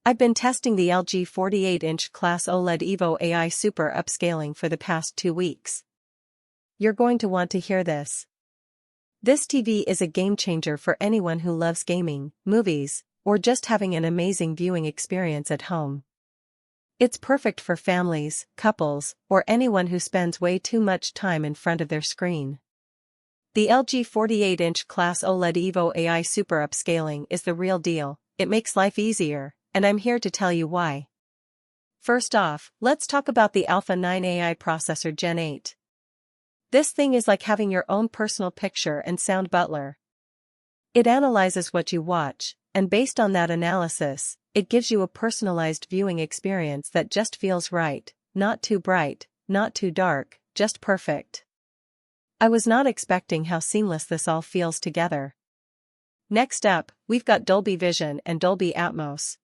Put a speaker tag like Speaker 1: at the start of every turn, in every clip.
Speaker 1: I've been testing the LG 48-inch class OLED Evo AI Super Upscaling for the past 2 weeks. You're going to want to hear this. This TV is a game changer for anyone who loves gaming, movies, or just having an amazing viewing experience at home. It's perfect for families, couples, or anyone who spends way too much time in front of their screen. The LG 48-inch class OLED Evo AI Super Upscaling is the real deal. It makes life easier, and I'm here to tell you why. First off, let's talk about the Alpha 9 AI processor Gen 8. This thing is like having your own personal picture and sound butler. It analyzes what you watch, and based on that analysis, it gives you a personalized viewing experience that just feels right, not too bright, not too dark, just perfect. I was not expecting how seamless this all feels together. Next up, we've got Dolby Vision and Dolby Atmos.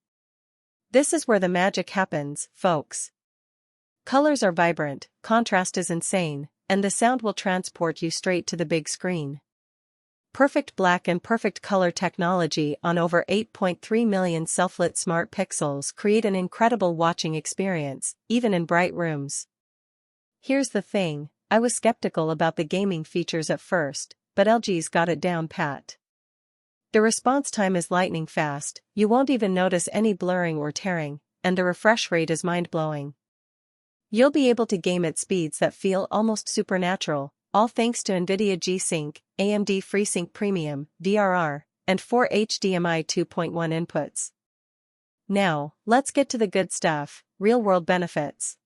Speaker 1: This is where the magic happens, folks. Colors are vibrant, contrast is insane, and the sound will transport you straight to the big screen. Perfect black and perfect color technology on over 8.3 million self-lit smart pixels create an incredible watching experience, even in bright rooms. Here's the thing, I was skeptical about the gaming features at first, but LG's got it down pat. The response time is lightning fast, you won't even notice any blurring or tearing, and the refresh rate is mind-blowing. You'll be able to game at speeds that feel almost supernatural, all thanks to NVIDIA G-Sync, AMD FreeSync Premium, DRR, and 4 HDMI 2.1 inputs. Now, let's get to the good stuff, real-world benefits.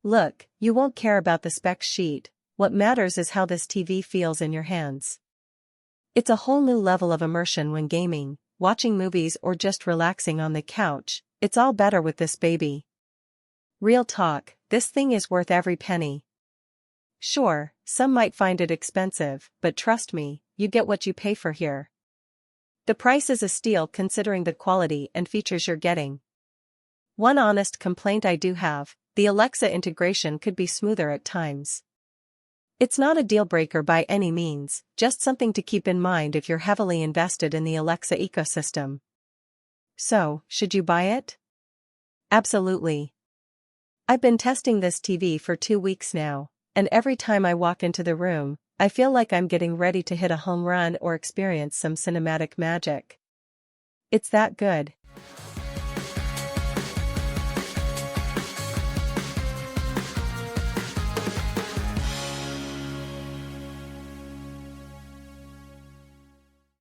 Speaker 1: Look, you won't care about the specs sheet, what matters is how this TV feels in your hands. It's a whole new level of immersion when gaming, watching movies or just relaxing on the couch, it's all better with this baby. Real talk, this thing is worth every penny. Sure, some might find it expensive, but trust me, you get what you pay for here. The price is a steal considering the quality and features you're getting. One honest complaint I do have, the Alexa integration could be smoother at times. It's not a deal breaker by any means, just something to keep in mind if you're heavily invested in the Alexa ecosystem. So, should you buy it? Absolutely. I've been testing this TV for 2 weeks now, and every time I walk into the room, I feel like I'm getting ready to hit a home run or experience some cinematic magic. It's that good.